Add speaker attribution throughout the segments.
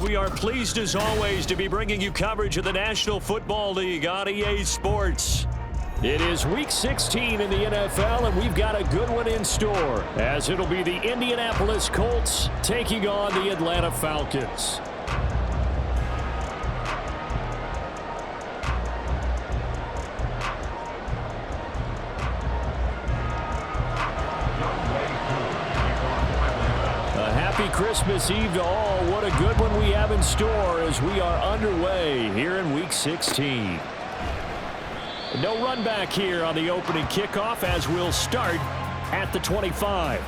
Speaker 1: We are pleased as always to be bringing you coverage of the National Football League on EA Sports. It is Week 16 in the NFL, and we've got a good one in store, as it'll be the Indianapolis Colts taking on the Atlanta Falcons. Happy Christmas Eve to all. What a good one we have in store as we are underway here in Week 16. No run back here on the opening kickoff as we'll start at the 25.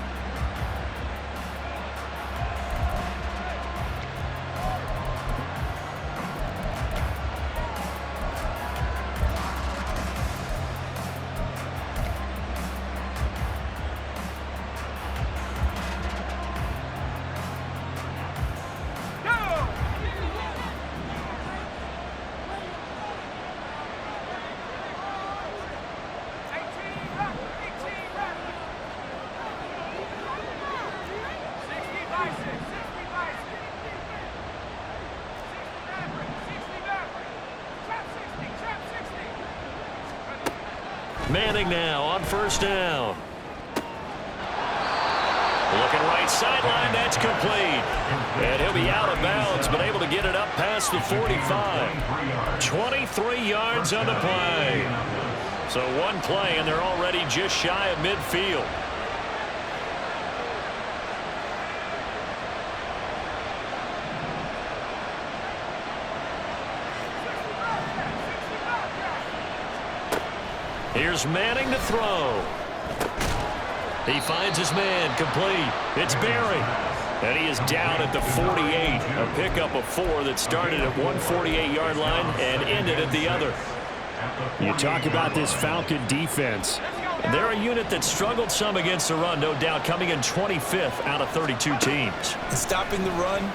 Speaker 1: Manning now on first down. Looking right sideline, that's complete. And he'll be out of bounds, but able to get it up past the 45. 23 yards on the play. So one play, and they're already just shy of midfield. Here's Manning to throw. He finds his man, complete. It's Berry. And he is down at the 48. A pickup of 4 that started at 148-yard line and ended at the other. You talk about this Falcon defense. They're a unit that struggled some against the run, no doubt, coming in 25th out of 32 teams.
Speaker 2: And stopping the run,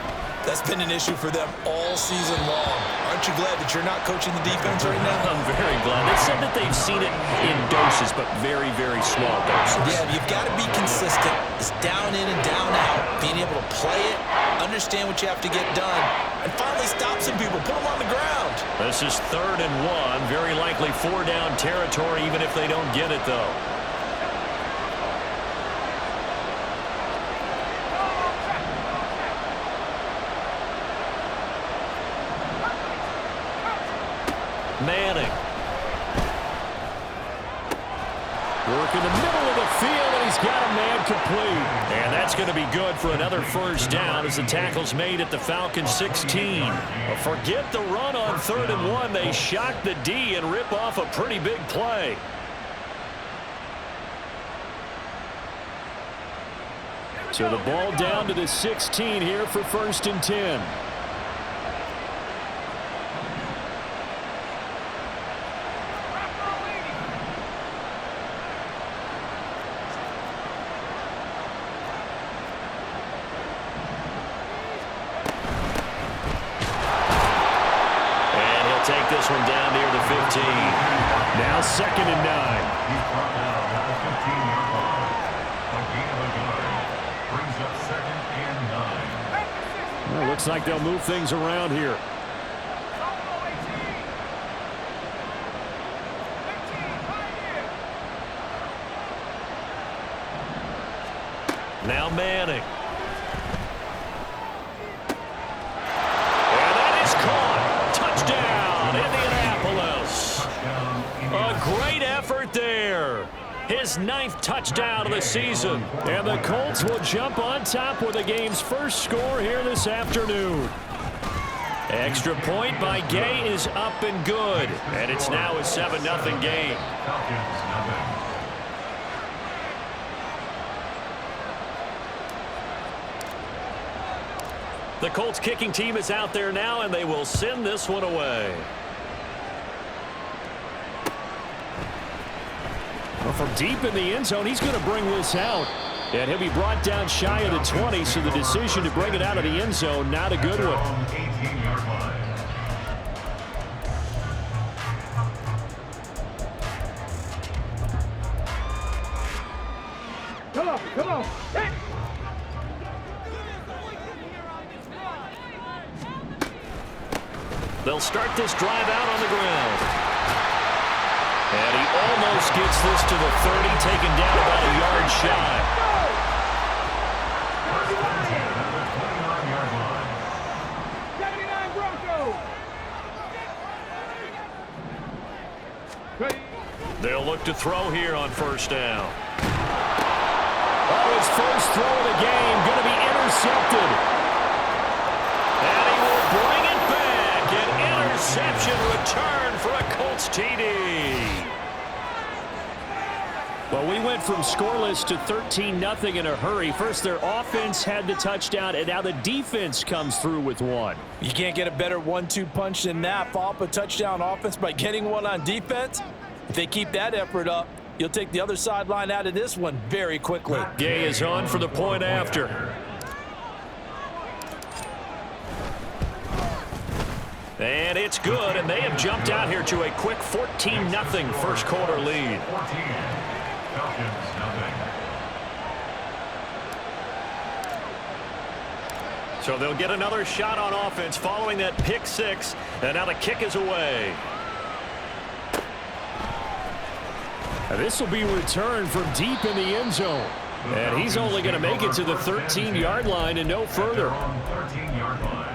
Speaker 2: that's been an issue for them all season long. Aren't you glad that you're not coaching the defense right now?
Speaker 1: I'm very glad. They said that they've seen it in doses, but very, very small doses.
Speaker 2: Yeah, you've got to be consistent. It's down in and down out. Being able to play it, understand what you have to get done, and finally stop some people, put them on the ground.
Speaker 1: This is 3rd and 1. Very likely 4-down territory, even if they don't get it, though. Manning. Work in the middle of the field, and he's got a man complete. And that's going to be good for another first down as the tackle's made at the Falcons 16. But forget the run on 3rd and 1. They shock the D and rip off a pretty big play. So the ball down to the 16 here for 1st and 10. Take this one down near the 15. Now 2nd and 9.
Speaker 3: He's brought down at the 15-yard line. A gain of a yard brings up 2nd and 9.
Speaker 1: Well, looks like they'll move things around here. Now Manning. And that is caught. Touchdown, Indianapolis. A great effort there. His 9th touchdown of the season. And the Colts will jump on top with the game's first score here this afternoon. Extra point by Gay is up and good. And it's now a 7-0 game. The Colts kicking team is out there now, and they will send this one away. Well, from deep in the end zone, he's going to bring this out. And he'll be brought down shy of the 20, so the decision to bring it out of the end zone, not a good one.
Speaker 3: 18-yard line.
Speaker 4: Come on. Hey.
Speaker 1: They'll start this drive out on the ground. And he almost gets this to the 30, taken down about a yard shy. They'll look to throw here on 1st down. Oh, his first throw of the game going to be intercepted. And he will bring it back. An interception return for a Colts TD. Well, we went from scoreless to 13-0 in a hurry. First, their offense had the touchdown, and now the defense comes through with one.
Speaker 2: You can't get a better 1-2 punch than that. Follow up a touchdown offense by getting one on defense. If they keep that effort up, you'll take the other sideline out of this one very quickly.
Speaker 1: Gay is on for the point after. And it's good, and they have jumped out here to a quick 14-0 first quarter lead.
Speaker 3: 14. Falcons, nothing.
Speaker 1: So they'll get another shot on offense following that pick six, and now the kick is away. And this will be returned from deep in the end zone. And he's only going to make it to the 13-yard line and no further.
Speaker 3: 13-yard line.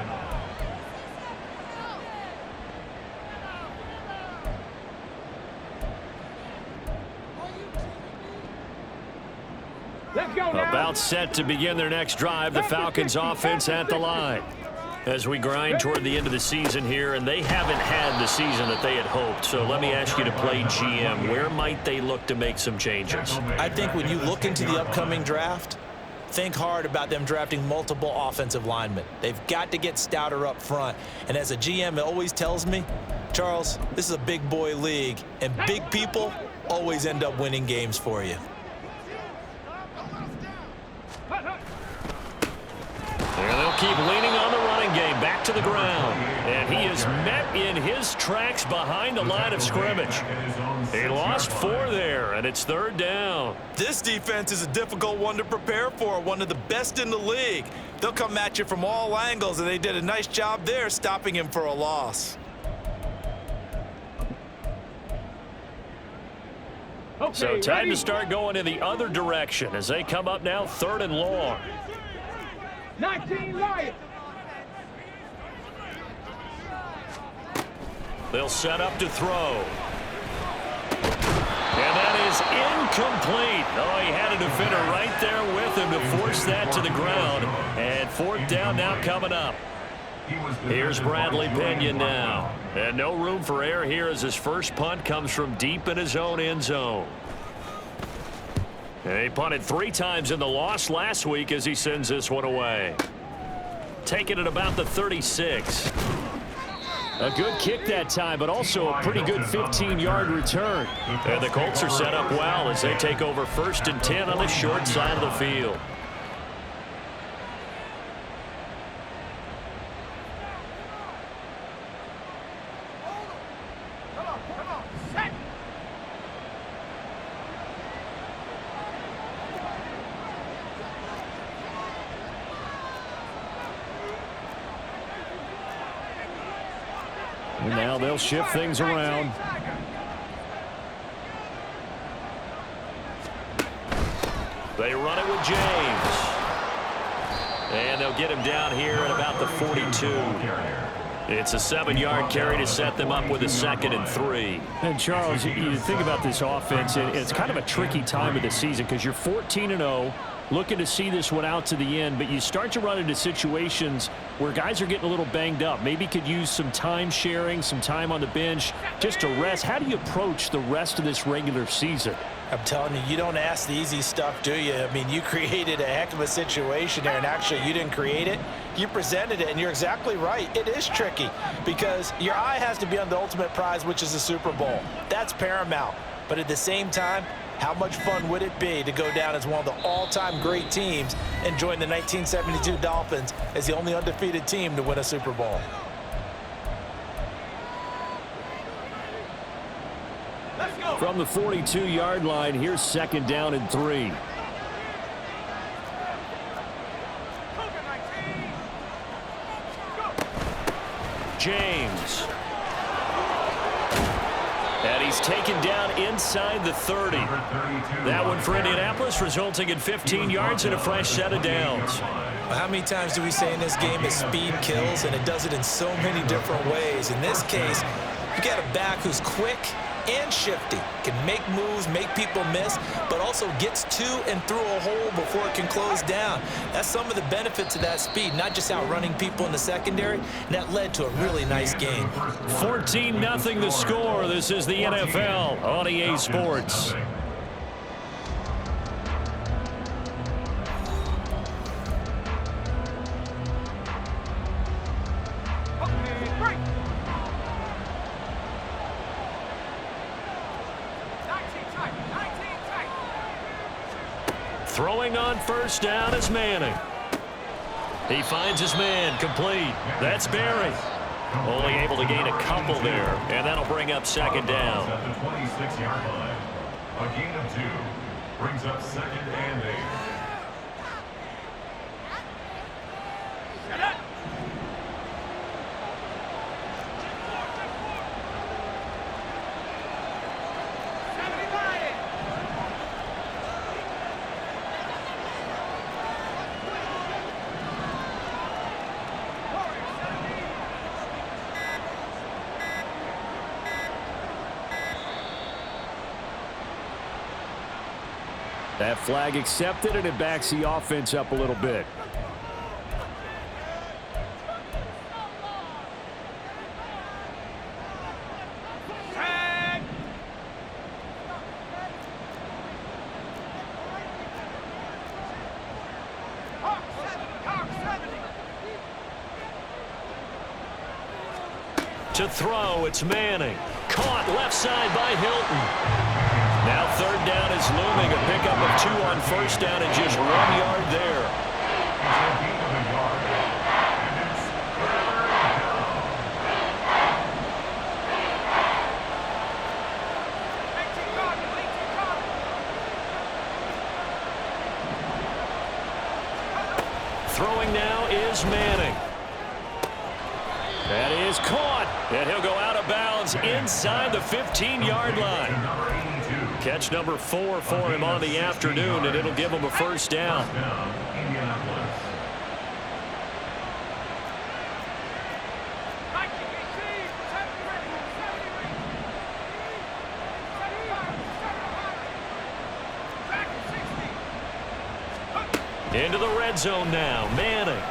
Speaker 4: Let's go now.
Speaker 1: About set to begin their next drive, the Falcons offense at the line. As we grind toward the end of the season here, and they haven't had the season that they had hoped. So let me ask you to play GM. Where might they look to make some changes?
Speaker 2: I think when you look into the upcoming draft, think hard about them drafting multiple offensive linemen. They've got to get stouter up front. And as a GM, it always tells me, Charles, this is a big boy league, and big people always end up winning games for you.
Speaker 1: And they'll keep leaning on the running game. Back to the ground. And he is met in his tracks behind the line of scrimmage. He lost 4 there, and it's 3rd down.
Speaker 2: This defense is a difficult one to prepare for, one of the best in the league. They'll come at you from all angles, and they did a nice job there stopping him for a loss.
Speaker 4: Okay,
Speaker 1: So time
Speaker 4: ready?
Speaker 1: to start going in the other direction as they come up now 3rd and long.
Speaker 4: 19 Lions.
Speaker 1: They'll set up to throw. And that is incomplete. Oh, he had a defender right there with him to force that to the ground. And 4th down now coming up. Here's Bradley Pinion now. And no room for error here as his first punt comes from deep in his own end zone. And he punted 3 times in the loss last week as he sends this one away. Taking it about the 36. A good kick that time, but also a pretty good 15-yard return. And the Colts are set up well as they take over 1st and 10 on the short side of the field. And now they'll shift things around. They run it with James. And they'll get him down here at about the 42. It's a 7-yard carry to set them up with a 2nd and 3.
Speaker 5: And Charles, you think about this offense, and it's kind of a tricky time of the season because you're 14-0, looking to see this one out to the end, but you start to run into situations where guys are getting a little banged up. Maybe could use some time sharing, some time on the bench just to rest. How do you approach the rest of this regular season?
Speaker 2: I'm telling you, you don't ask the easy stuff, do you? I mean, you created a heck of a situation there, and actually you didn't create it. You presented it, and you're exactly right. It is tricky because your eye has to be on the ultimate prize, which is the Super Bowl. That's paramount. But at the same time, how much fun would it be to go down as one of the all-time great teams and join the 1972 Dolphins as the only undefeated team to win a Super Bowl?
Speaker 1: From the 42-yard line, here's 2nd down and 3. James. And he's taken down inside the 30. That one for Indianapolis, resulting in 15 yards and a fresh set of downs.
Speaker 2: Well, how many times do we say in this game that speed kills, and it does it in so many different ways? In this case, you got a back who's quick and shifty, can make moves, make people miss, but also gets to and through a hole before it can close down. That's some of the benefits of that speed, not just outrunning people in the secondary. And that led to a really nice game.
Speaker 1: 14-0 the score. This is the NFL on EA Sports. Throwing on 1st down is Manning. He finds his man complete. That's Barry. Only able to gain a couple there, and that'll bring up 2nd down.
Speaker 3: At the 26-yard line. A gain of 2 brings up 2nd and 8.
Speaker 1: That flag accepted, and it backs the offense up a little bit. To throw, it's Manning. Caught left side by Hilton. Now third down is looming. A pickup of 2 on first down and just 1 yard there.
Speaker 3: It's a gain of a yard. And it's third down.
Speaker 1: Throwing now is Manning. That is caught. And he'll go out of bounds inside the 15-yard line.
Speaker 3: Number 82.
Speaker 1: Catch number 4 for him on the afternoon, and it'll give him a first down.
Speaker 3: First down, Indianapolis.
Speaker 1: Into the red zone now. Manning.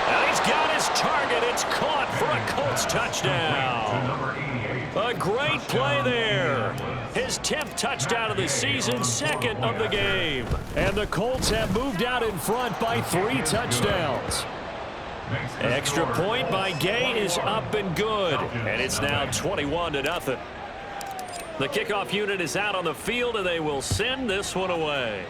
Speaker 1: And he's got his target. It's caught for a Colts
Speaker 3: To
Speaker 1: touchdown.
Speaker 3: number 88.
Speaker 1: A great play there. His 10th touchdown of the season, 2nd of the game. And the Colts have moved out in front by 3 touchdowns.
Speaker 3: Makes the
Speaker 1: Extra
Speaker 3: score
Speaker 1: point by Gay is up and good. And it's now 21-0. The kickoff unit is out on the field, and they will send this one away.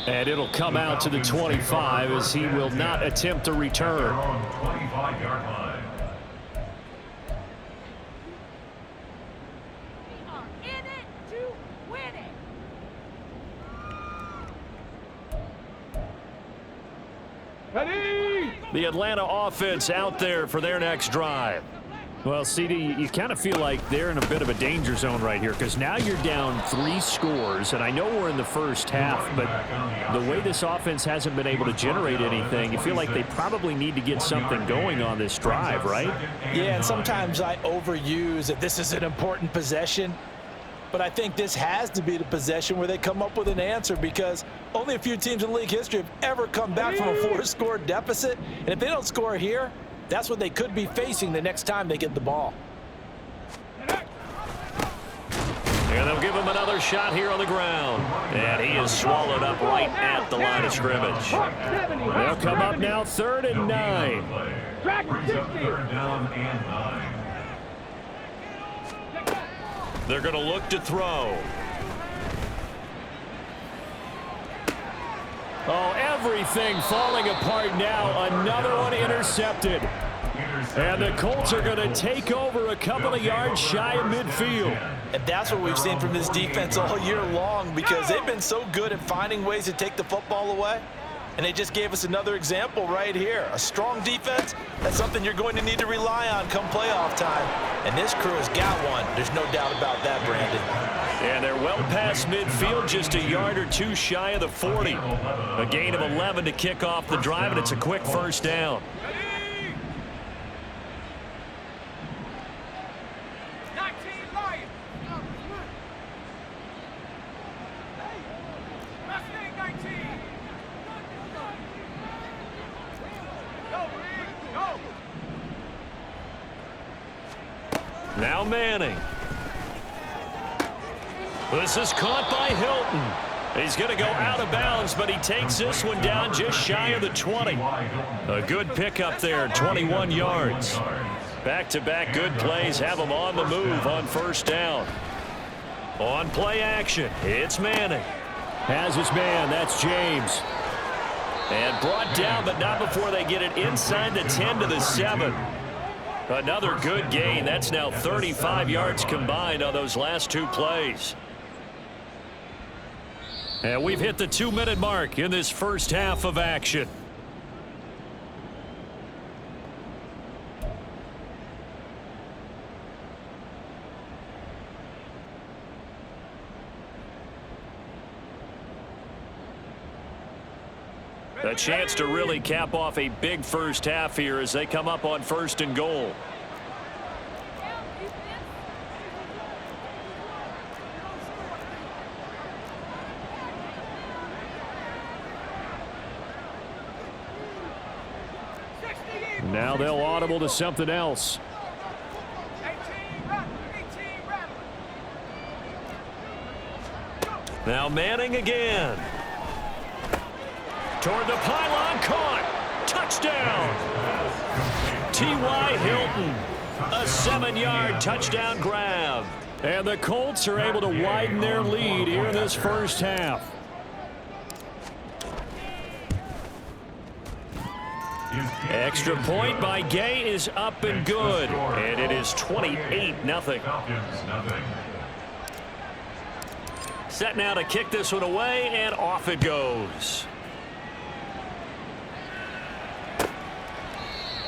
Speaker 1: And it'll come out to the 25 as he will not attempt a return.
Speaker 3: on 25-yard line.
Speaker 6: We are in it to win it.
Speaker 4: Ready?
Speaker 1: The Atlanta offense out there for their next drive.
Speaker 5: Well, CD, you kind of feel like they're in a bit of a danger zone right here because now you're down 3 scores, and I know we're in the first half, but the way this offense hasn't been able to generate anything, you feel like they probably need to get something going on this drive, right?
Speaker 2: Yeah, and sometimes I overuse that this is an important possession. But I think this has to be the possession where they come up with an answer because only a few teams in league history have ever come back from a 4-score deficit. And if they don't score here, that's what they could be facing the next time they get the ball.
Speaker 1: And they'll give him another shot here on the ground. And he is swallowed up right at the line of scrimmage.
Speaker 5: They'll come up now 3rd and 9.
Speaker 4: Track
Speaker 3: Brings up
Speaker 4: 60.
Speaker 3: third down and 9.
Speaker 1: They're going to look to throw. Oh, everything falling apart now. Another one intercepted. And the Colts are going to take over a couple of yards shy of midfield.
Speaker 2: And that's what we've seen from this defense all year long because they've been so good at finding ways to take the football away. And they just gave us another example right here. A strong defense, that's something you're going to need to rely on come playoff time. And this crew has got one. There's no doubt about that, Brandon.
Speaker 1: And they're well past midfield, just a yard or 2 shy of the 40. A gain of 11 to kick off the drive, and it's a quick first down.
Speaker 4: 19 Lions. Mustang 19. Go, go.
Speaker 1: Now Manning. This is caught by Hilton. He's going to go out of bounds, but he takes this one down just shy of the 20. A good pickup there, 21 yards. Back-to-back good plays have him on the move on first down. On play action, it's Manning.
Speaker 5: Has his man, that's James.
Speaker 1: And brought down, but not before they get it inside the 10 to the 7. Another good gain. That's now 35 yards combined on those last 2 plays. And we've hit the 2-minute mark in this first half of action. A chance to really cap off a big first half here as they come up on 1st and goal.
Speaker 5: Now they'll audible to something else.
Speaker 4: 18 run. 18 run.
Speaker 1: Now Manning again. Toward the pylon, caught. Touchdown. T.Y. Hilton A 7-yard touchdown grab. And the Colts are able to widen their lead here in this first half. Extra point by Gay is up and good. And it is 28-0. Set now to kick this one away, and off it goes.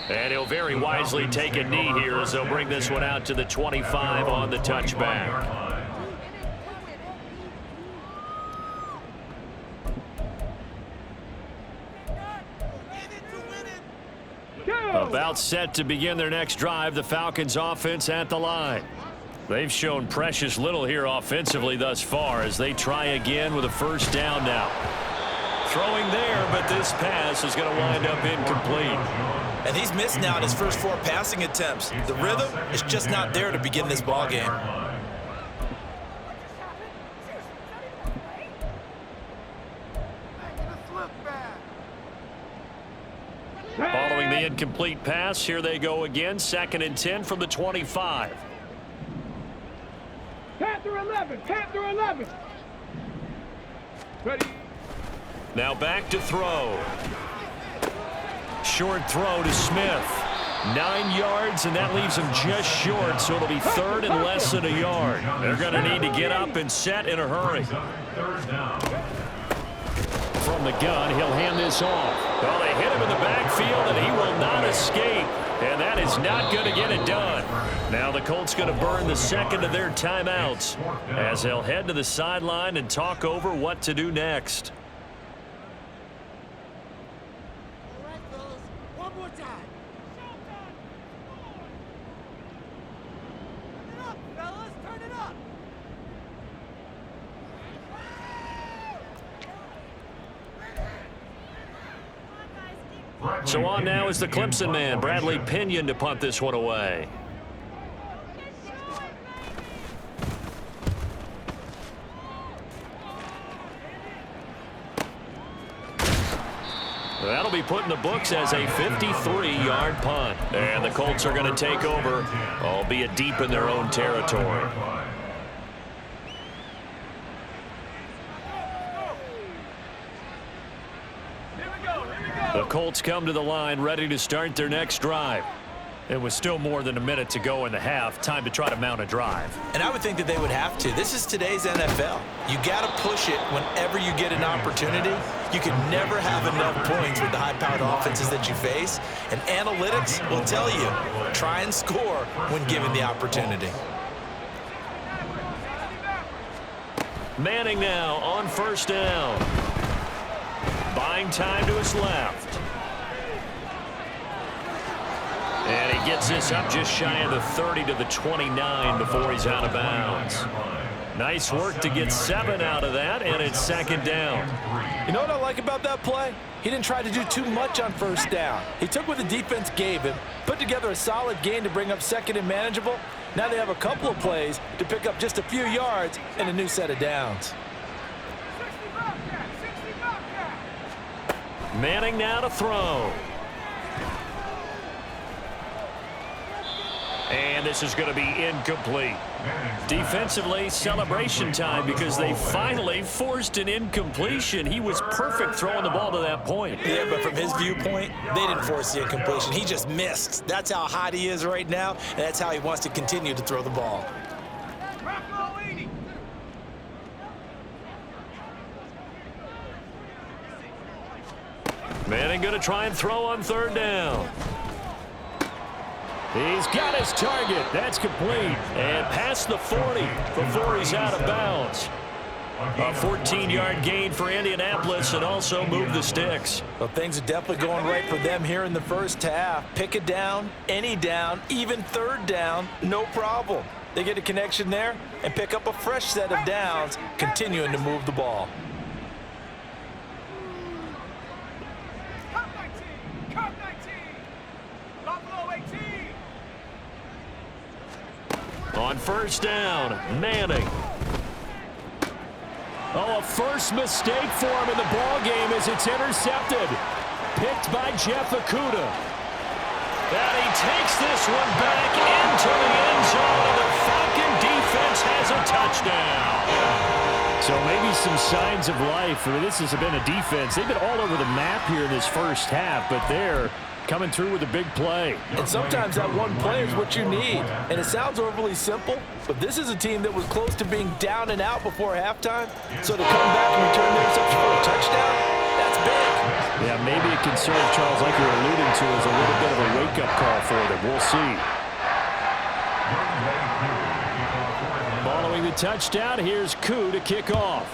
Speaker 1: And he'll very wisely take a knee here as they'll bring this one out to the 25 on the touchback. About set to begin their next drive, the Falcons offense at the line. They've shown precious little here offensively thus far as they try again with a first down now. Throwing there, but this pass is going to wind up incomplete.
Speaker 2: And he's missed now in his first 4 passing attempts. The rhythm is just not there to begin this ball game.
Speaker 1: Following the incomplete pass, here they go again. 2nd and 10 from the 25.
Speaker 4: Panther 11, Panther 11. Ready.
Speaker 1: Now back to throw. Short throw to Smith. 9 yards, and that leaves him just short, so it'll be 3rd and less than a yard. They're going to need to get up and set in a hurry. From the gun, he'll hand this off. Well, they hit him in the backfield, and he will not escape. And that is not going to get it done. Now the Colts going to burn the 2nd of their timeouts as they'll head to the sideline and talk over what to do next.
Speaker 4: All right, fellas. One more time. Turn it up, fellas. Turn it up.
Speaker 1: So on now is the Clemson man, Bradley Pinion, to punt this one away. That'll be put in the books as a 53-yard punt. And the Colts are going to take over, albeit deep in their own territory. The Colts come to the line ready to start their next drive. It was still more than a minute to go in the half. Time to try to mount a drive.
Speaker 2: And I would think that they would have to. This is today's NFL. You got to push it whenever you get an opportunity. You can never have enough points with the high-powered offenses that you face. And analytics will tell you, try and score when given the opportunity.
Speaker 1: Manning now on first down. Buying time to his left. And he gets this up just shy of the 30 to the 29 before he's out of bounds. Nice work to get 7 out of that, and it's 2nd down.
Speaker 2: You know what I like about that play? He didn't try to do too much on first down. He took what the defense gave him, put together a solid gain to bring up 2nd and manageable. Now they have a couple of plays to pick up just a few yards and a new set of downs.
Speaker 4: 60 Bobcat, 60 Bobcat.
Speaker 1: Manning now to throw. And this is going to be incomplete. Defensively, celebration time because they finally forced an incompletion. He was perfect throwing the ball to that point.
Speaker 2: Yeah, but from his viewpoint, they didn't force the incompletion. He just missed. That's how hot he is right now, and that's how he wants to continue to throw the ball.
Speaker 4: Rocco 80.
Speaker 1: Manning going to try and throw on 3rd down. He's got his target. That's complete. And past the 40 before he's out of bounds. A 14-yard gain for Indianapolis and also move the sticks.
Speaker 2: Well, things are definitely going right for them here in the first half. Pick a down, any down, even 3rd down, no problem. They get a connection there and pick up a fresh set of downs, continuing to move the ball.
Speaker 4: Cup 19. Cup 19. Buffalo 18.
Speaker 1: On first down, Manning. Oh, a first mistake for him in the ball game as it's intercepted. Picked by Jeff Okudah. And he takes this one back into the end zone, and the Falcon defense has a touchdown.
Speaker 5: So maybe some signs of life. I mean, this has been a defense. They've been all over the map here in this first half, but they're coming through with a big play.
Speaker 2: And sometimes that one play is what you need. And it sounds overly simple, but this is a team that was close to being down and out before halftime. So to come back and return their reception for a touchdown, that's big.
Speaker 5: Yeah, maybe a concern, Charles, like you're alluding to, is a little bit of a wake-up call for them. We'll see. Following the touchdown, here's Koo to kick off.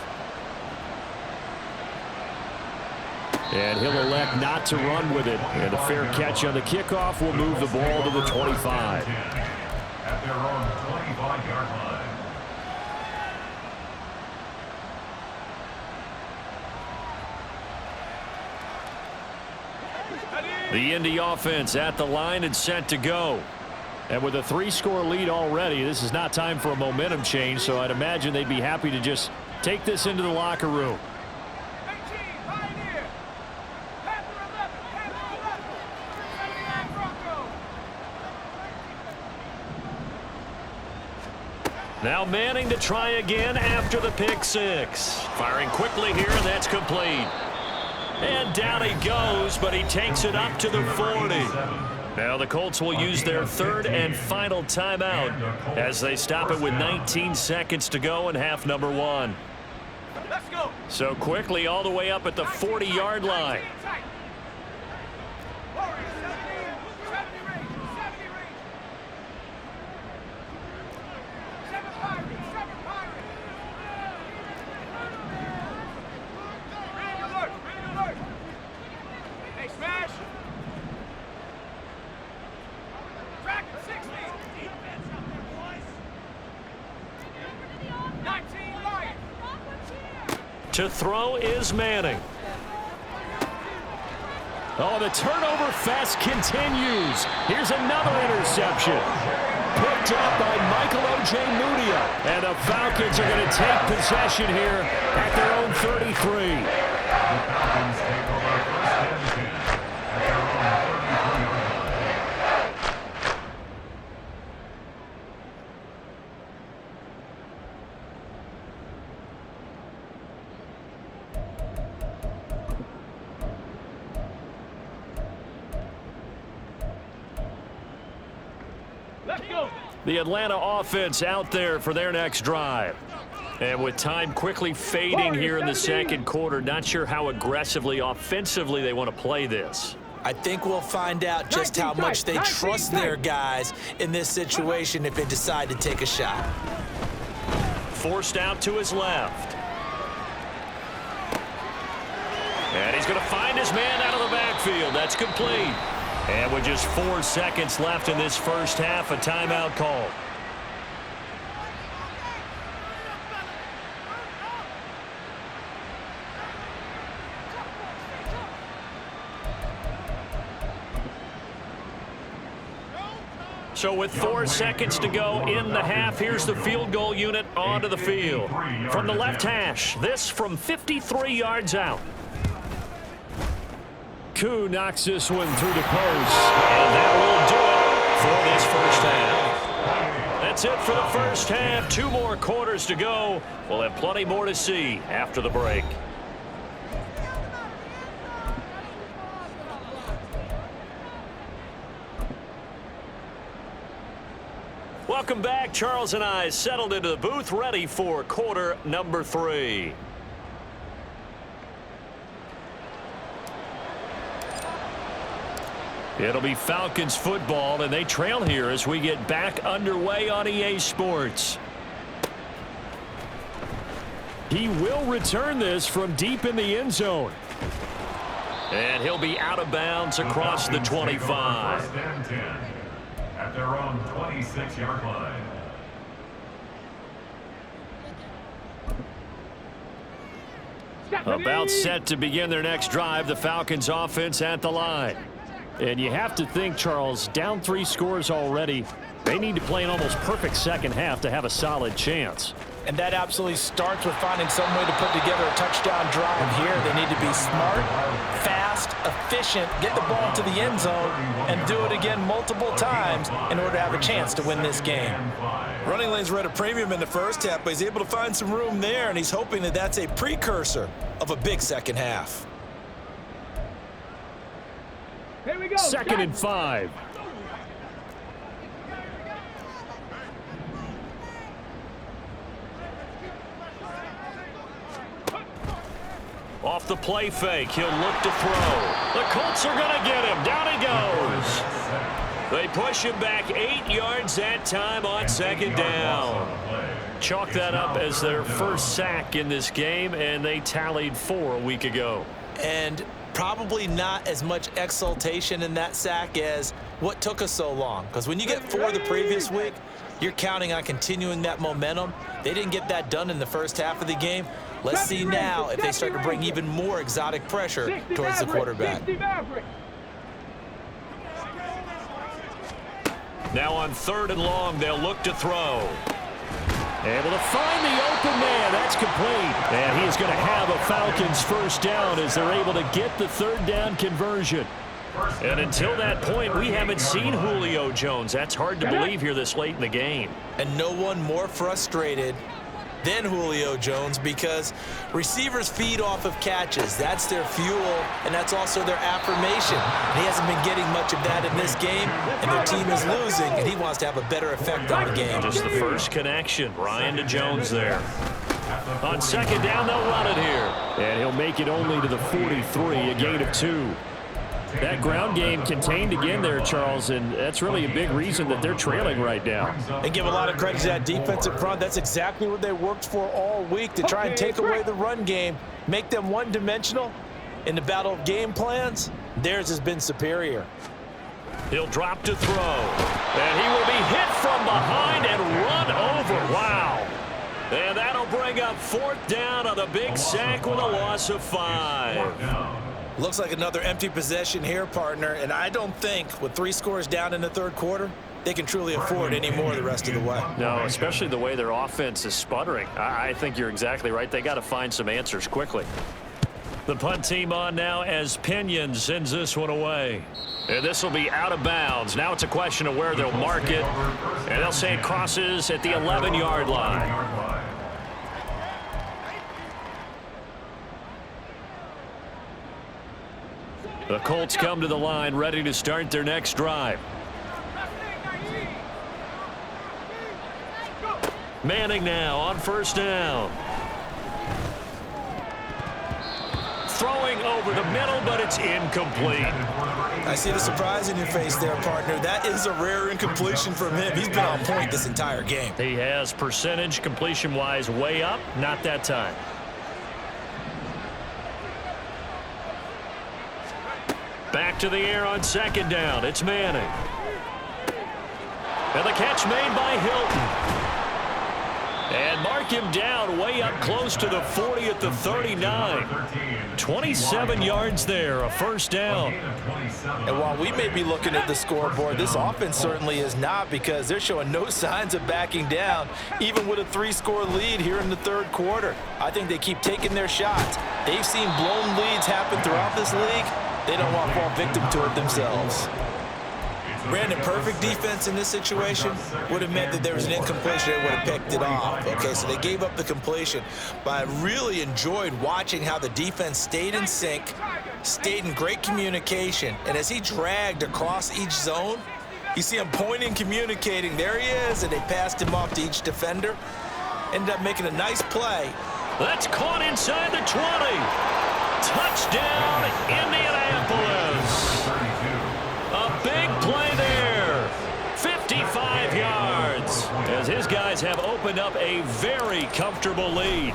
Speaker 5: And he'll elect not to run with it. And a fair catch on the kickoff will move the ball to the 25.
Speaker 3: At their own 25-yard line.
Speaker 1: The Indy offense at the line and set to go.
Speaker 5: And with a 3-score lead already, this is not time for a momentum change, so I'd imagine they'd be happy to just take this into the locker room.
Speaker 4: 18, Pioneer. Panther 11, Panther 11. 79 Broncos.
Speaker 1: Now Manning to try again after the pick six. Firing quickly here, and that's complete. And down he goes, but he takes it up to the 40. Now the Colts will use their third and final timeout as they stop it with 19 seconds to go in half number one.
Speaker 4: Let's go.
Speaker 1: So quickly all the way up at the 40-yard line.
Speaker 4: Warriors, 70 range, 70 range. 7 Pirates, 7 Pirates. Ready alert, ready alert. Hey, smash. Track at 60. Defense up there, boys. 19 Lions.
Speaker 1: To throw is Manning. Oh, the turnover fest continues. Here's another interception. Picked up by Michael O.J. Mudia. And the Falcons are going to take possession here at their own 33.
Speaker 3: The Falcons take over first and 10 at their own 33-yard line.
Speaker 4: Let's go.
Speaker 1: The Atlanta offense out there for their next drive. And with time quickly fading here in the second quarter, not sure how aggressively, offensively they want to play this.
Speaker 2: I think we'll find out just how much they trust their guys in this situation if they decide to take a shot.
Speaker 1: Forced out to his left. And he's going to find his man out of the backfield. That's complete. And with just 4 seconds left in this first half, a timeout call. So with 4 seconds to go in the half, here's the field goal unit onto the field. From the left hash, this from 53 yards out.
Speaker 5: Koo knocks this one through the post.
Speaker 1: And that will do it for this first half. That's it for the first half. 2 more quarters to go. We'll have plenty more to see after the break. Welcome back. Charles and I settled into the booth, ready for quarter number 3. It'll be Falcons football, and they trail here as we get back underway on EA Sports.
Speaker 5: He will return this from deep in the end zone.
Speaker 1: And he'll be out of bounds across the 25.
Speaker 3: First and 10 at their own 26-yard line.
Speaker 1: About set to begin their next drive, the Falcons offense at the line.
Speaker 5: And you have to think, Charles, down 3 scores already. They need to play an almost perfect second half to have a solid chance.
Speaker 2: And that absolutely starts with finding some way to put together a touchdown drive here. They need to be smart, fast, efficient, get the ball to the end zone, and do it again multiple times in order to have a chance to win this game. Running lanes were at a premium in the first half, but he's able to find some room there, and he's hoping that that's a precursor of a big second half.
Speaker 6: Here we go.
Speaker 5: 2nd and 5.
Speaker 1: Off the play fake, he'll look to throw. The Colts are going to get him. Down he goes. They push him back 8 yards that time on 2nd down. Chalk that up as their first sack in this game, and they tallied 4 a week ago.
Speaker 2: And probably not as much exultation in that sack as what took us so long. Because when you get 4 the previous week, you're counting on continuing that momentum. They didn't get that done in the first half of the game. Let's see now if they start to bring even more exotic pressure towards the quarterback.
Speaker 1: Now on 3rd and long, they'll look to throw.
Speaker 5: Able to find the open man. That's complete. And he is going to have a Falcons first down as they're able to get the 3rd down conversion.
Speaker 1: And until that point, we haven't seen Julio Jones. That's hard to believe here this late in the game.
Speaker 2: And no one more frustrated than Julio Jones, because receivers feed off of catches. That's their fuel, and that's also their affirmation. And he hasn't been getting much of that in this game, and their team is losing, and he wants to have a better effect on the game.
Speaker 1: Just the first connection, Ryan to Jones there. On 2nd down, they'll run it here.
Speaker 5: And he'll make it only to the 43, a gain of 2. That ground game contained again there, Charles, and that's really a big reason that they're trailing right now.
Speaker 2: And give a lot of credit to that defensive front. That's exactly what they worked for all week, to try and take away the run game, make them one-dimensional. In the battle of game plans, theirs has been superior.
Speaker 1: He'll drop to throw, and he will be hit from behind and run over. Wow. And that'll bring up 4th down on the big sack with a loss of 5.
Speaker 2: Looks like another empty possession here, partner, and I don't think with 3 scores down in the 3rd quarter, they can truly afford any more the rest of the way.
Speaker 5: No, especially the way their offense is sputtering. I think you're exactly right. They got to find some answers quickly.
Speaker 1: The punt team on now as Pinion sends this one away. And this will be out of bounds. Now it's a question of where they'll mark it. And they'll say it crosses at the 11-yard line. The Colts come to the line ready to start their next drive. Manning now on 1st down. Throwing over the middle, but it's incomplete.
Speaker 2: I see the surprise in your face there, partner. That is a rare incompletion from him. He's been on point this entire game.
Speaker 1: He has percentage completion-wise way up, not that time. Back to the air on 2nd down. It's Manning. And the catch made by Hilton. And mark him down way up close to the 40 at the 39. 27 yards there, a 1st down.
Speaker 2: And while we may be looking at the scoreboard, this offense certainly is not, because they're showing no signs of backing down, even with a 3-score lead here in the 3rd quarter. I think they keep taking their shots. They've seen blown leads happen throughout this league. They don't want to fall victim to it themselves. Brandon, perfect defense in this situation would have meant that there was an incompletion. They would have picked it off. Okay, so they gave up the completion. But I really enjoyed watching how the defense stayed in sync, stayed in great communication. And as he dragged across each zone, you see him pointing, communicating. There he is, and they passed him off to each defender. Ended up making a nice play.
Speaker 1: That's caught inside the 20. Touchdown, Indianapolis. A big play there. 55 yards as his guys have opened up a very comfortable lead.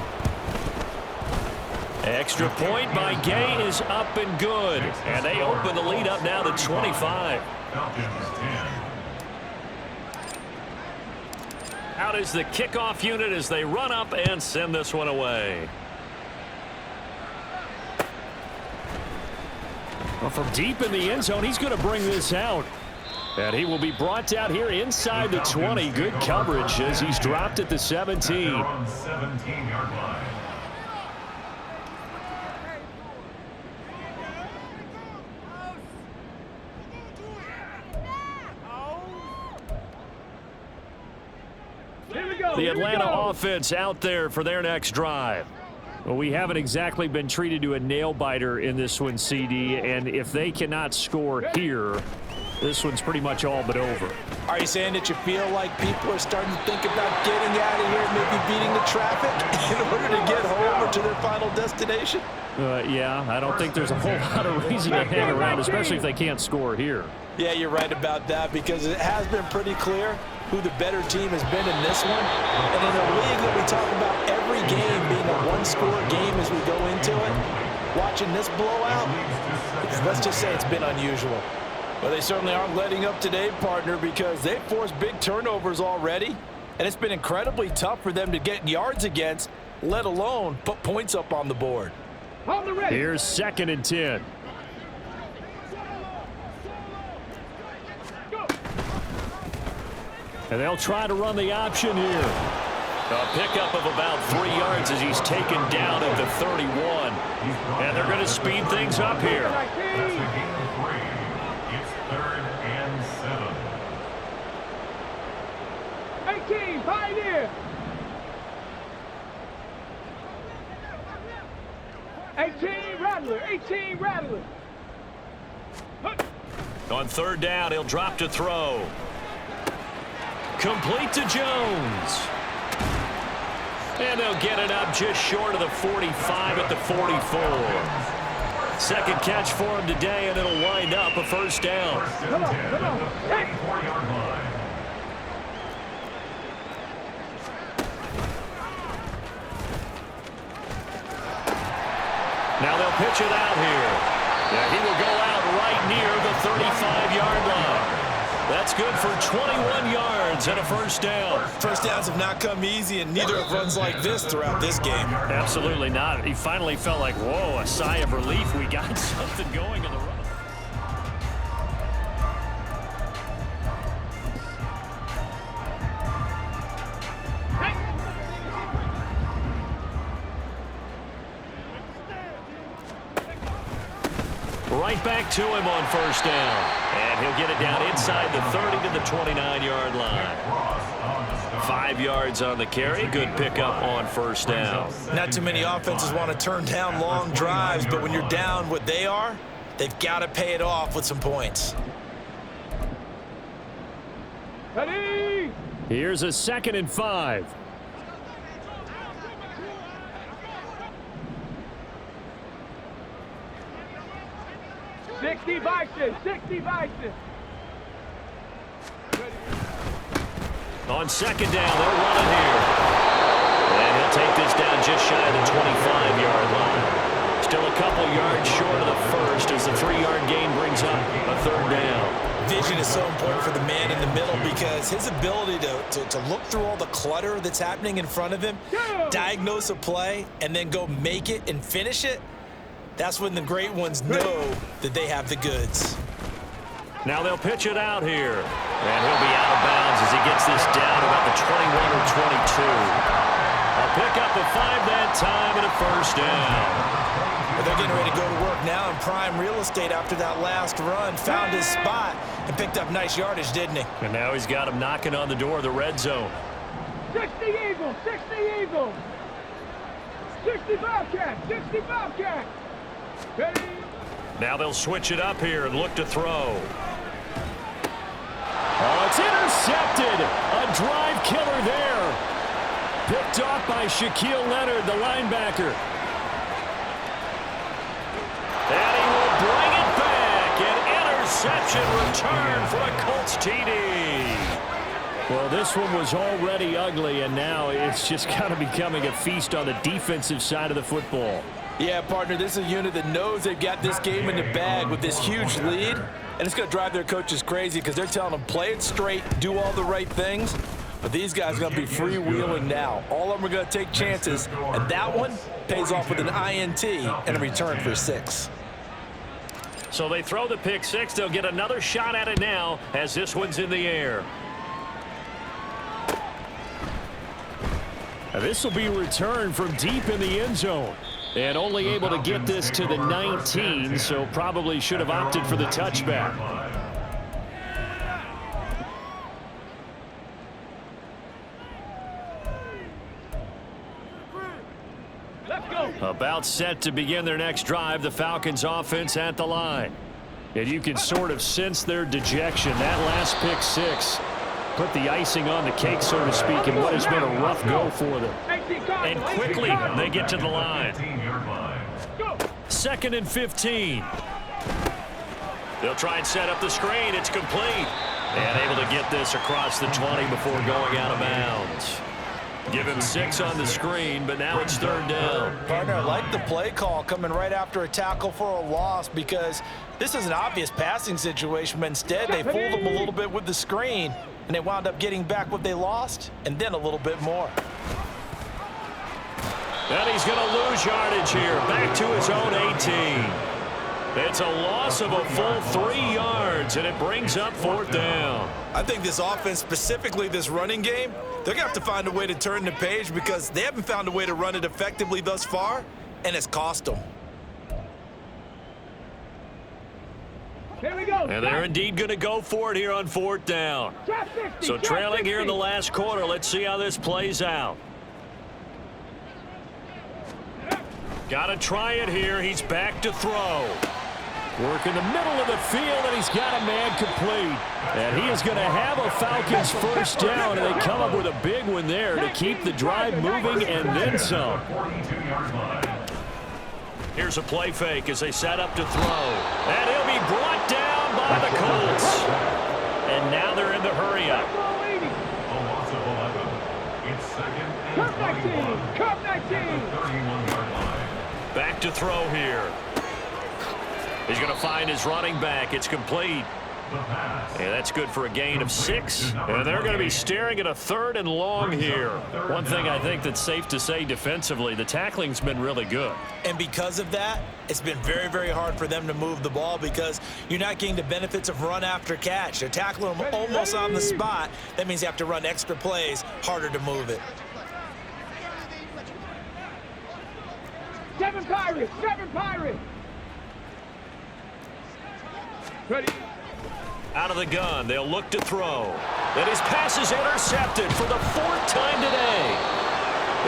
Speaker 1: Extra point by Gay is up and good. And they open the lead up now to 25. Out is the kickoff unit as they run up and send this one away.
Speaker 5: Well, from deep in the end zone, he's going to bring this out. And he will be brought down here inside the 20. Good coverage as he's dropped at the 17.
Speaker 1: The Atlanta offense out there for their next drive.
Speaker 5: Well, we haven't exactly been treated to a nail-biter in this one, CD, and if they cannot score here, this one's pretty much all but over.
Speaker 2: Are you saying that you feel like people are starting to think about getting out of here, maybe beating the traffic in order to get home or to their final destination?
Speaker 5: Yeah, I don't think there's a whole lot of reason to hang around, especially if they can't score here.
Speaker 2: Yeah, you're right about that, because it has been pretty clear who the better team has been in this one. And in a league that we talk about every game being a one-score game as we go into it, watching this blowout, let's just say it's been unusual. Well, they certainly aren't letting up today, partner, because they've forced big turnovers already, and it's been incredibly tough for them to get yards against, let alone put points up on the board.
Speaker 5: Here's 2nd and 10. And they'll try to run the option here.
Speaker 1: A pickup of about 3 yards as he's taken down at the 31. And they're going to speed things up here.
Speaker 3: That's a gain of 3. It's 3rd and 7.
Speaker 4: 18, Pioneer. 18, Rattler. 18, Rattler.
Speaker 1: On 3rd down, he'll drop to throw. Complete to Jones. And they'll get it up just short of the 45 at the 44. 2nd catch for him today, and it'll wind up a 1st down.
Speaker 4: Come on.
Speaker 3: 34-yard line.
Speaker 1: Now they'll pitch it out here. Yeah, he will go out right near the 35-yard line. That's good for 21 yards and a 1st down.
Speaker 2: First downs have not come easy, and neither have runs like this throughout this game.
Speaker 5: Absolutely not. He finally felt like, whoa, a sigh of relief. We got something going in the run.
Speaker 1: Right back to him on 1st down. And he'll get it down inside the 30 to the 29-yard line. 5 yards on the carry. Good pickup on 1st down.
Speaker 2: Not too many offenses want to turn down long drives, but when you're down what they are, they've got to pay it off with some points.
Speaker 4: Ready.
Speaker 5: Here's a 2nd and 5.
Speaker 4: 60 Bison. 60 Bison.
Speaker 1: On 2nd down, they'll run it here. And he'll take this down just shy of the 25-yard line. Still a couple yards short of the 1st as the 3-yard gain brings up a 3rd down.
Speaker 2: Vision is so important for the man in the middle, because his ability to look through all the clutter that's happening in front of him, diagnose a play, and then go make it and finish it, that's when the great ones know that they have the goods.
Speaker 1: Now they'll pitch it out here. And he'll be out of bounds as he gets this down about the 21 or 22. A pickup of 5 that time and a 1st down.
Speaker 2: But they're getting ready to go to work now in prime real estate after that last run. Found his spot and picked up nice yardage, didn't he?
Speaker 1: And now he's got him knocking on the door of the red zone.
Speaker 4: 60 Eagles. 60 Eagles. 60 Bobcat. 60 Bobcat. Ready.
Speaker 1: Now they'll switch it up here and look to throw. Oh, it's intercepted. A drive killer there. Picked off by Shaquille Leonard, the linebacker. And he will bring it back. An interception return for a Colts TD.
Speaker 5: Well, this one was already ugly, and now it's just kind of becoming a feast on the defensive side of the football.
Speaker 2: Yeah, partner, this is a unit that knows they've got this game in the bag with this huge lead, and it's going to drive their coaches crazy because they're telling them play it straight, do all the right things, but these guys are going to be freewheeling now. All of them are going to take chances, and that one pays off with an INT and a return for 6.
Speaker 1: So they throw the pick 6. They'll get another shot at it now as this one's in the air.
Speaker 5: Now this will be returned from deep in the end zone. And only able to get this to the 19, so probably should have opted for the touchback.
Speaker 1: About set to begin their next drive, the Falcons offense at the line.
Speaker 5: And you can sort of sense their dejection. That last pick six put the icing on the cake, so to speak, in what has been a rough go for them.
Speaker 1: And quickly they get to the line. 2nd and 15. They'll try and set up the screen. It's complete. And able to get this across the 20 before going out of bounds. Give him 6 on the screen, but now it's 3rd down.
Speaker 2: Partner, I like the play call coming right after a tackle for a loss, because this is an obvious passing situation, but instead they fooled him a little bit with the screen, and they wound up getting back what they lost, and then a little bit more.
Speaker 1: And he's going to lose yardage here, back to his own 18. It's a loss of a full 3 yards, and it brings up 4th down.
Speaker 2: I think this offense, specifically this running game, they're going to have to find a way to turn the page, because they haven't found a way to run it effectively thus far, and it's cost them.
Speaker 6: Here we go.
Speaker 1: And they're indeed going to go for it here on 4th down. So trailing here in the last quarter, let's see how this plays out. Got to try it here. He's back to throw. Work in the middle of the field, and he's got a man complete. And he is going to have a Falcons first down, and they come up with a big one there to keep the drive moving and then some. Here's a play fake as they set up to throw. And he'll be brought down by the Colts. And now they're in the hurry-up.
Speaker 3: A loss of 11. It's 2nd and 21.
Speaker 6: Cup 19.
Speaker 3: 31-yard line.
Speaker 1: Back to throw here. He's going to find his running back. It's complete.
Speaker 3: The pass.
Speaker 1: And that's good for a gain of 6. And they're going to be staring at a 3rd and long here. One thing I think that's safe to say defensively, the tackling's been really good.
Speaker 2: And because of that, it's been very, very hard for them to move the ball, because you're not getting the benefits of run after catch. They're tackling them almost on the spot. That means you have to run extra plays, harder to move it.
Speaker 6: 7 Pirates. 7 Pirates. Ready.
Speaker 1: Out of the gun, they'll look to throw. And his pass is intercepted for the 4th time today.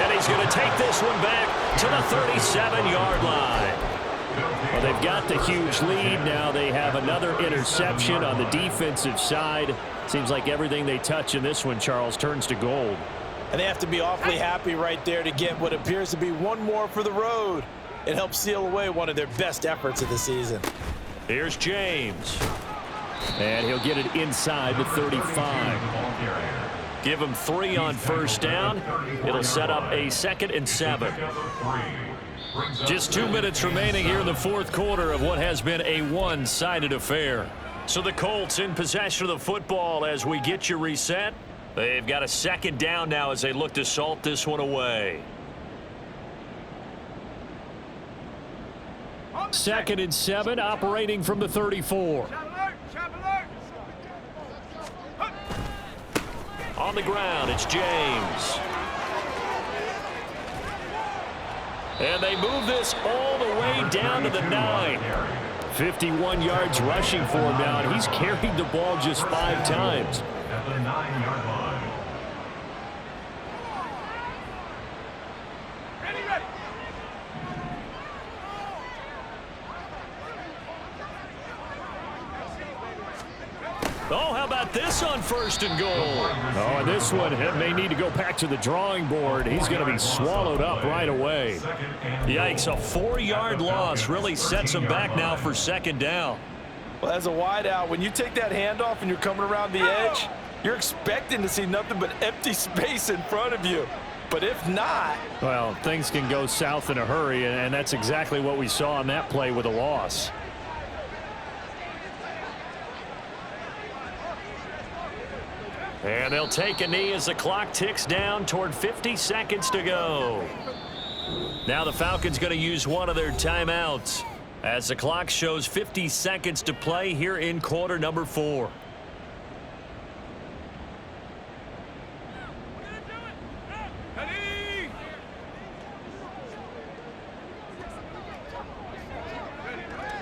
Speaker 1: And he's going to take this one back to the 37-yard line. Well, they've got the huge lead. Now they have another interception on the defensive side. Seems like everything they touch in this one, Charles, turns to gold.
Speaker 2: And they have to be awfully happy right there to get what appears to be one more for the road. It helps seal away one of their best efforts of the season.
Speaker 1: Here's James.
Speaker 5: And he'll get it inside the 35.
Speaker 1: Give him 3 on first down. It'll set up a 2nd and 7. Just 2 minutes remaining here in the 4th quarter of what has been a one-sided affair. So the Colts in possession of the football as we get you reset. They've got a 2nd down now as they look to salt this one away.
Speaker 5: 2nd and 7, operating from the 34.
Speaker 1: On the ground, it's James. And they move this all the way down to the 9. 51 yards rushing for him now, and he's carried the ball just 5 times.
Speaker 3: At the 9-yard line.
Speaker 1: Oh, how about this on 1st and goal?
Speaker 5: Oh, and this one may need to go back to the drawing board. He's going to be swallowed up right away.
Speaker 1: Yikes, a 4-yard loss really sets him back now for 2nd down.
Speaker 2: Well, as a wideout, when you take that handoff and you're coming around the edge, you're expecting to see nothing but empty space in front of you. But if not...
Speaker 5: Well, things can go south in a hurry, and that's exactly what we saw on that play with a loss.
Speaker 1: And they'll take a knee as the clock ticks down toward 50 seconds to go. Now the Falcons going to use one of their timeouts as the clock shows 50 seconds to play here in quarter number 4.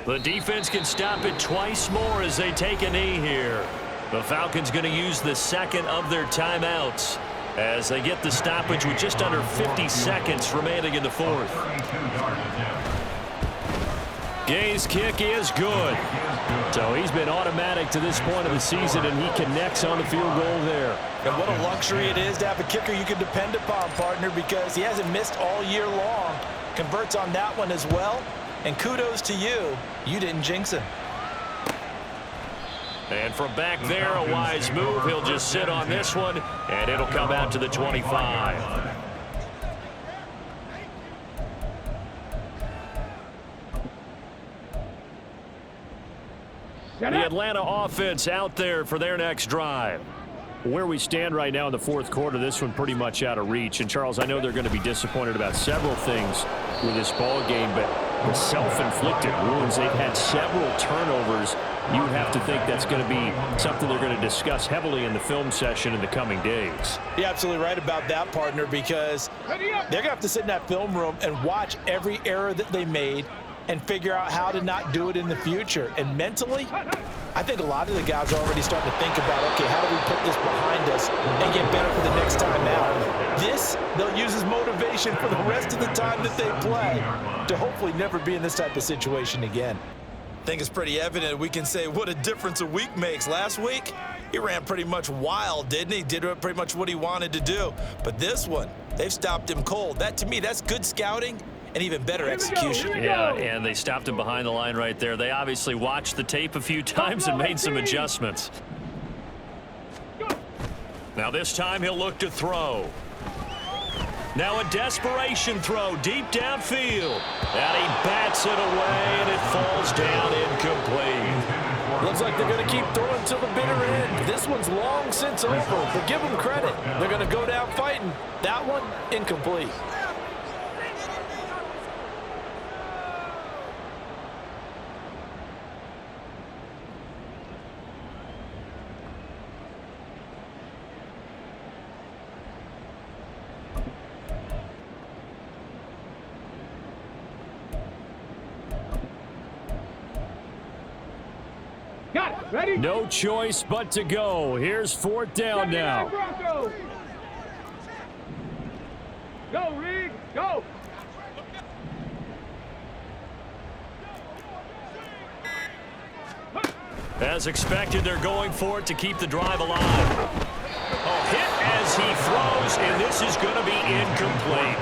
Speaker 1: The defense can stop it twice more as they take a knee here. The Falcons going to use the 2nd of their timeouts. as they get the stoppage with just under 50 seconds remaining in the fourth.
Speaker 3: 32-yard attempt.
Speaker 1: Gay's kick is good. So he's been automatic to this point of the season, and he connects on the field goal there.
Speaker 2: And what a luxury it is to have a kicker you can depend upon, partner, because he hasn't missed all year long. Converts on that one as well. And kudos to you. You didn't jinx him.
Speaker 1: And from back there, a wise move. He'll just sit on this one, and it'll come out to the 25. The Atlanta offense out there for their next drive. Where we stand right now in the fourth quarter, this one pretty much out of reach. And, Charles, I know they're going to be disappointed about several things with this ball game, but the self-inflicted wounds, they've had several turnovers. You have to think that's going to be something they're going to discuss heavily in the film session in the coming days.
Speaker 2: You're absolutely right about that, partner, because they're going to have to sit in that film room and watch every error that they made and figure out how to not do it in the future. And mentally, I think a lot of the guys are already starting to think about, okay, how do we put this behind us and get better for the next time out? This, they'll use as motivation for the rest of the time that they play to hopefully never be in this type of situation again. I think it's pretty evident we can say what a difference a week makes. Last week, he ran pretty much wild, didn't he? Did pretty much what he wanted to do. But this one, they've stopped him cold. That, to me, that's good scouting and even better execution.
Speaker 1: Yeah, and they stopped him behind the line right there. They obviously watched the tape a few times and made some adjustments. Now this time he'll look to throw. Now a desperation throw deep downfield. And he bats it away, and it falls down incomplete.
Speaker 2: Looks like they're going to keep throwing till the bitter end. This one's long since over, but give them credit. They're going to go down fighting. That one, incomplete.
Speaker 6: Got it. Ready?
Speaker 1: No choice but to go. Here's fourth down now.
Speaker 6: Go, Reed. Go.
Speaker 1: As expected, they're going for it to keep the drive alive. A hit as he throws, and this is going to be incomplete.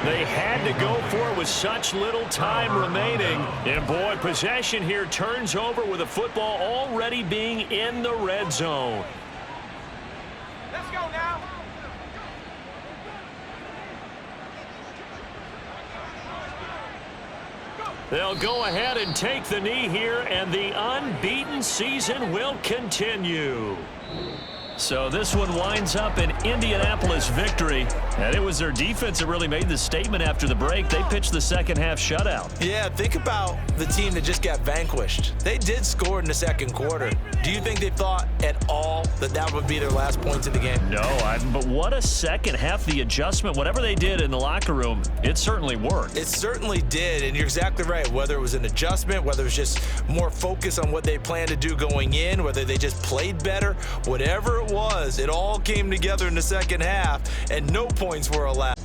Speaker 1: They had to go for it with such little time remaining. And, boy, possession here turns over with the football already being in the red zone.
Speaker 4: Let's go now.
Speaker 1: They'll go ahead and take the knee here, and the unbeaten season will continue. So this one winds up an Indianapolis victory, and it was their defense that really made the statement after the break. They pitched the second half shutout.
Speaker 2: Yeah, think about the team that just got vanquished. They did score in the second quarter. Do you think they thought at all that that would be their last points of the game?
Speaker 1: No, but what a second half. The adjustment, whatever they did in the locker room, it certainly worked.
Speaker 2: It certainly did, and you're exactly right. Whether it was an adjustment, whether it was just more focus on what they planned to do going in, whether they just played better, whatever it was, it all came together in the second half, and no points were allowed.